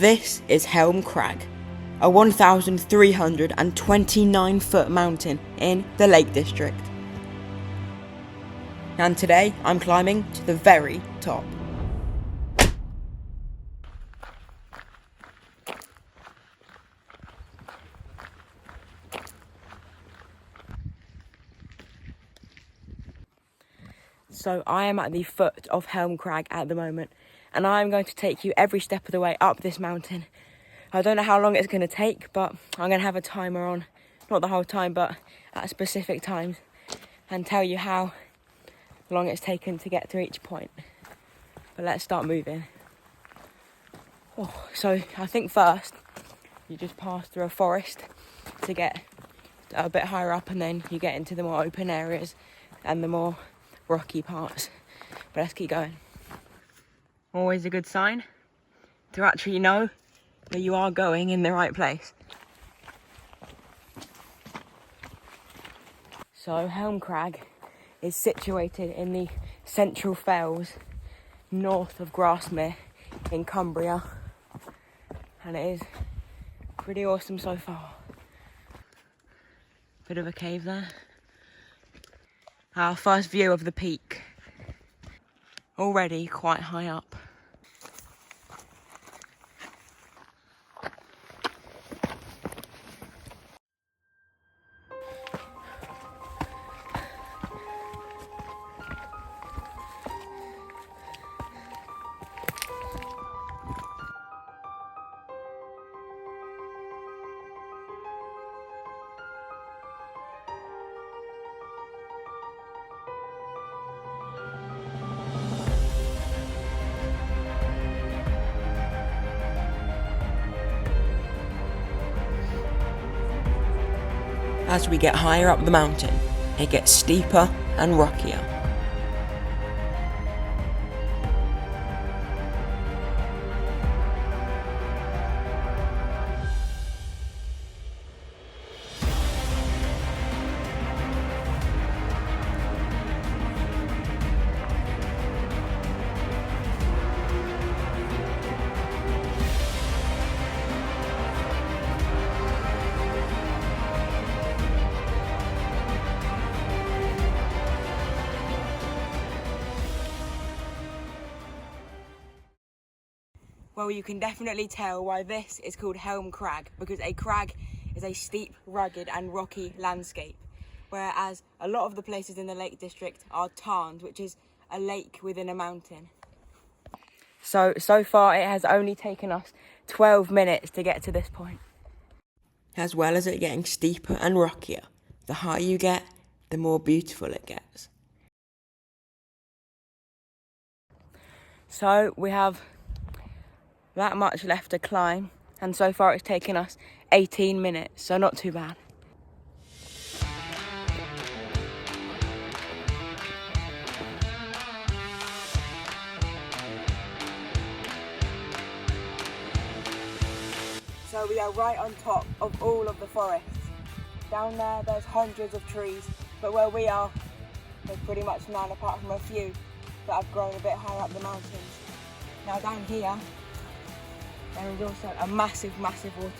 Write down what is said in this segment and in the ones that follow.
This is Helm Crag, a 1,329 foot mountain in the Lake District. And today I'm climbing to the very top. So I am at the foot of Helm Crag at the moment, and I'm going to take you every step of the way up this mountain. I don't know how long it's going to take, but I'm going to have a timer on, not the whole time, but at specific times, and tell you how long it's taken to get to each point. But let's start moving. So I think first you just pass through a forest to get a bit higher up, and then you get into the more open areas and the more rocky parts. But let's keep going. Always a good sign to actually know that you are going in the right place. So Helm Crag is situated in the Central Fells north of Grasmere in Cumbria, and it is pretty awesome so far. Bit of a cave there. Our first view of the peak, already quite high up. As we get higher up the mountain, it gets steeper and rockier. Well, you can definitely tell why this is called Helm Crag, because a crag is a steep, rugged and rocky landscape, whereas a lot of the places in the Lake District are tarns, which is a lake within a mountain. So far it has only taken us 12 minutes to get to this point. As well as it getting steeper and rockier, the higher you get, the more beautiful it gets. So we have that much left to climb, and so far it's taken us 18 minutes, so not too bad. So we are right on top of all of the forests. Down there's hundreds of trees, but where we are, there's pretty much none apart from a few that have grown a bit higher up the mountains. Now down here, there is also a massive waterfall.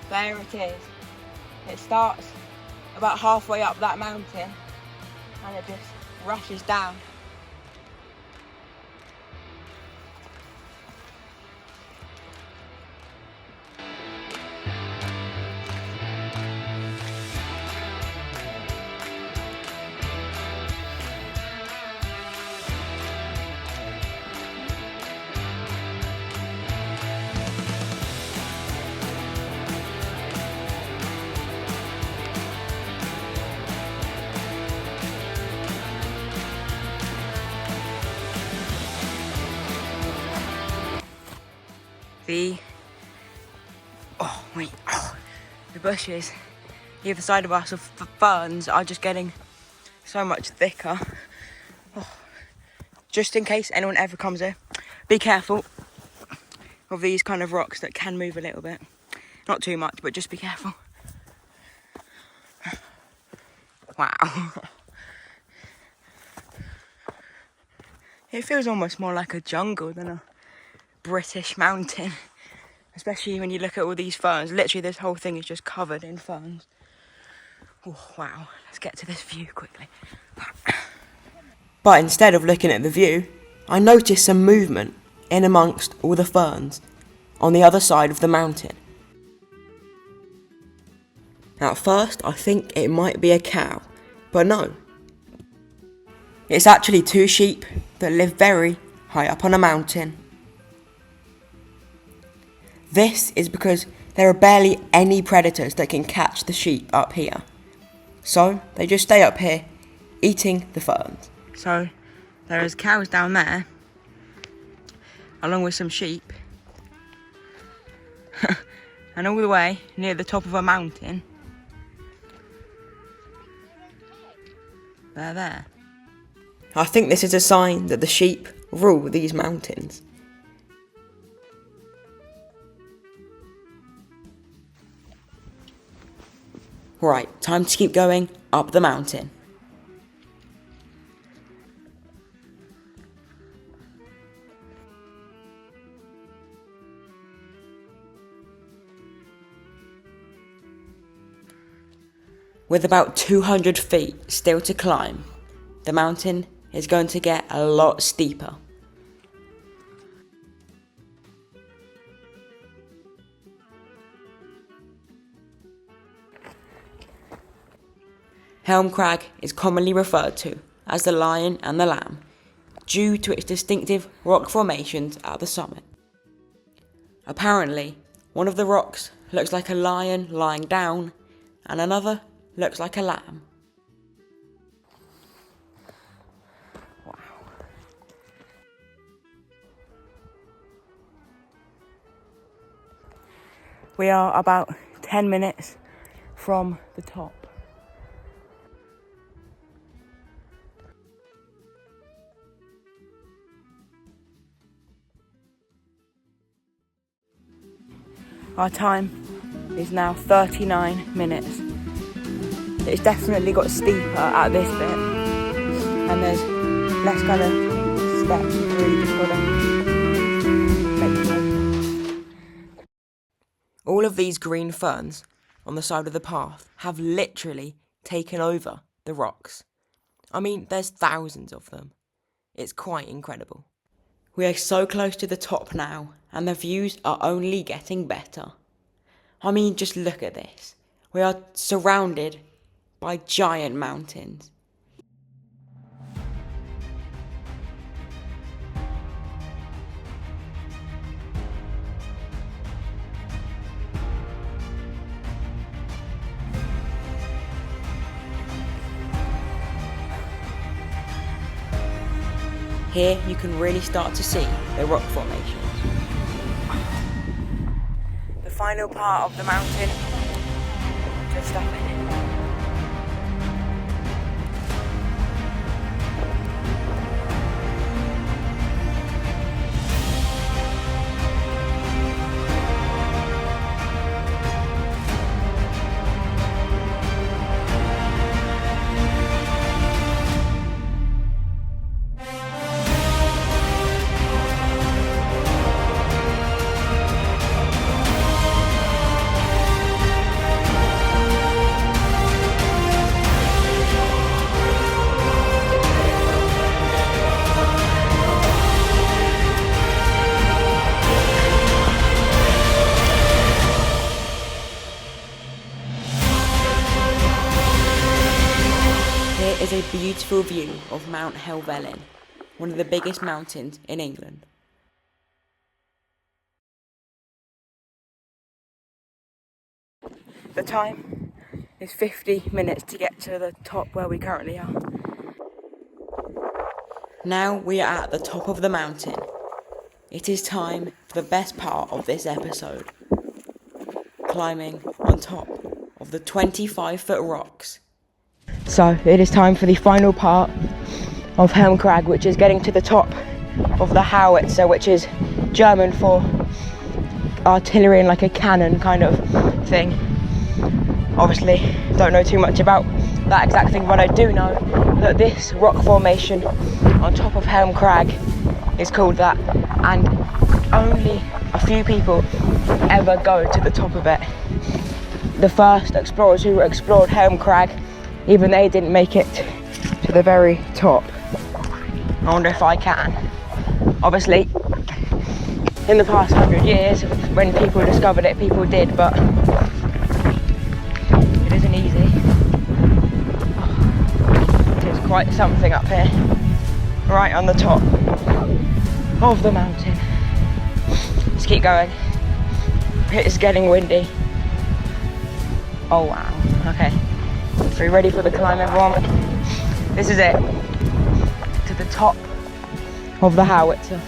There it is. It starts about halfway up that mountain and it just rushes down. The bushes either side of us of ferns are just getting so much thicker. Just in case anyone ever comes here, be careful of these kind of rocks that can move a little bit. Not too much, but just be careful. Wow. It feels almost more like a jungle than a British mountain. Especially when you look at all these ferns. Literally this whole thing is just covered in ferns. Oh, wow. Let's get to this view quickly. But instead of looking at the view, I noticed some movement in amongst all the ferns on the other side of the mountain. At first I think it might be a cow, but no. It's actually two sheep that live very high up on a mountain. This is because there are barely any predators that can catch the sheep up here. So they just stay up here, eating the ferns. So there's cows down there, along with some sheep. And all the way near the top of a mountain, they're there. I think this is a sign that the sheep rule these mountains. Right, time to keep going up the mountain. With about 200 feet still to climb, the mountain is going to get a lot steeper. Helm Crag is commonly referred to as the Lion and the Lamb, due to its distinctive rock formations at the summit. Apparently, one of the rocks looks like a lion lying down, and another looks like a lamb. Wow. We are about 10 minutes from the top. Our time is now 39 minutes. It's definitely got steeper at this bit, and there's less kind of steps. You've really just got to make them. All of these green ferns on the side of the path have literally taken over the rocks. I mean, there's thousands of them. It's quite incredible. We are so close to the top now, and the views are only getting better. I mean, just look at this. We are surrounded by giant mountains. Here you can really start to see the rock formations. The final part of the mountain, just up ahead. Here is a beautiful view of Mount Helvellyn, one of the biggest mountains in England. The time is 50 minutes to get to the top where we currently are. Now we are at the top of the mountain. It is time for the best part of this episode. Climbing on top of the 25-foot rocks. So it is time for the final part of Helm Crag, which is getting to the top of the howitzer, which is German for artillery and like a cannon kind of thing. Obviously, don't know too much about that exact thing, but I do know that this rock formation on top of Helm Crag is called that, and only a few people ever go to the top of it. The first explorers who explored Helm Crag, even they didn't make it to the very top. I wonder if I can. Obviously, in the past 100 years, when people discovered it, people did, but it isn't easy. It's quite something up here, right on the top of the mountain. Let's keep going. It's getting windy. Oh wow, okay. So you ready for the climb, everyone? This is it. To the top of the howitzer.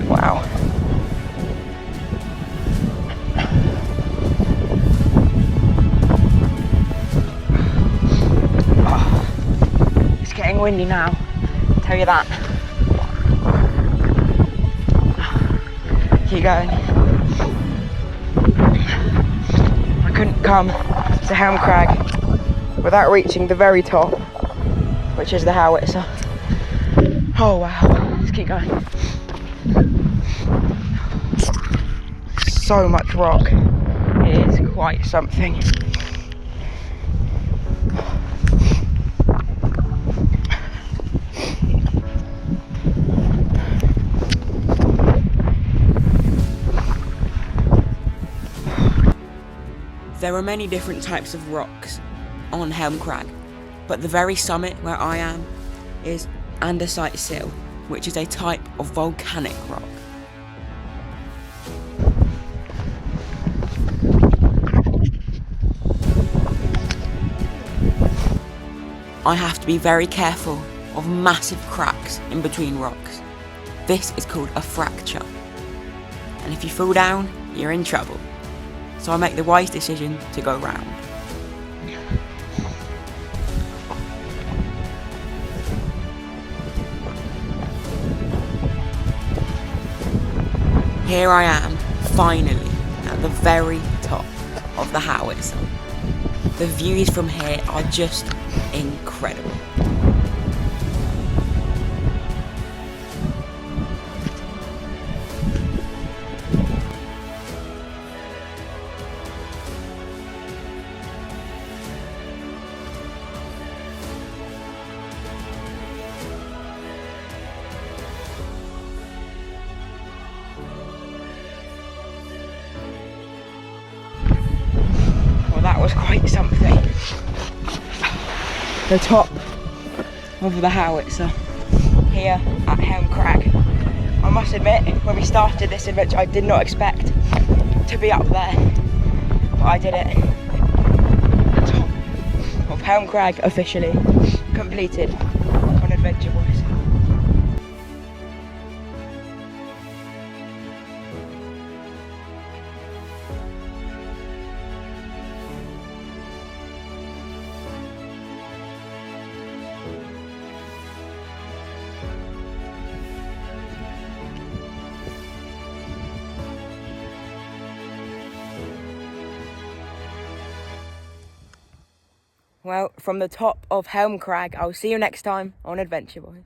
Wow. It's getting windy now, I'll tell you that. Keep going. I couldn't come to Helm Crag without reaching the very top, which is the howitzer. Oh wow, let's keep going. So much rock, it is quite something. There are many different types of rocks on Helm Crag, but the very summit where I am is andesite sill, which is a type of volcanic rock. I have to be very careful of massive cracks in between rocks. This is called a fracture, and if you fall down, you're in trouble. So I make the wise decision to go round. Here I am, finally, at the very top of the howitzer. The views from here are just incredible. That was quite something. The top of the howitzer here at Helm Crag. I must admit, when we started this adventure, I did not expect to be up there, but I did it. The top of Helm Crag officially completed on Adventure Boys. Well, from the top of Helm Crag, I'll see you next time on Adventure Boys.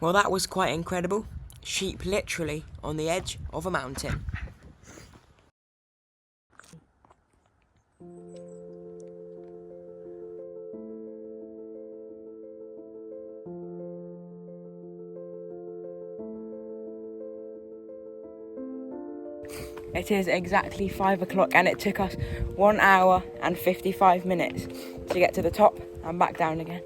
Well, that was quite incredible. Sheep literally on the edge of a mountain. It is exactly 5 o'clock and it took us 1 hour and 55 minutes to get to the top and back down again.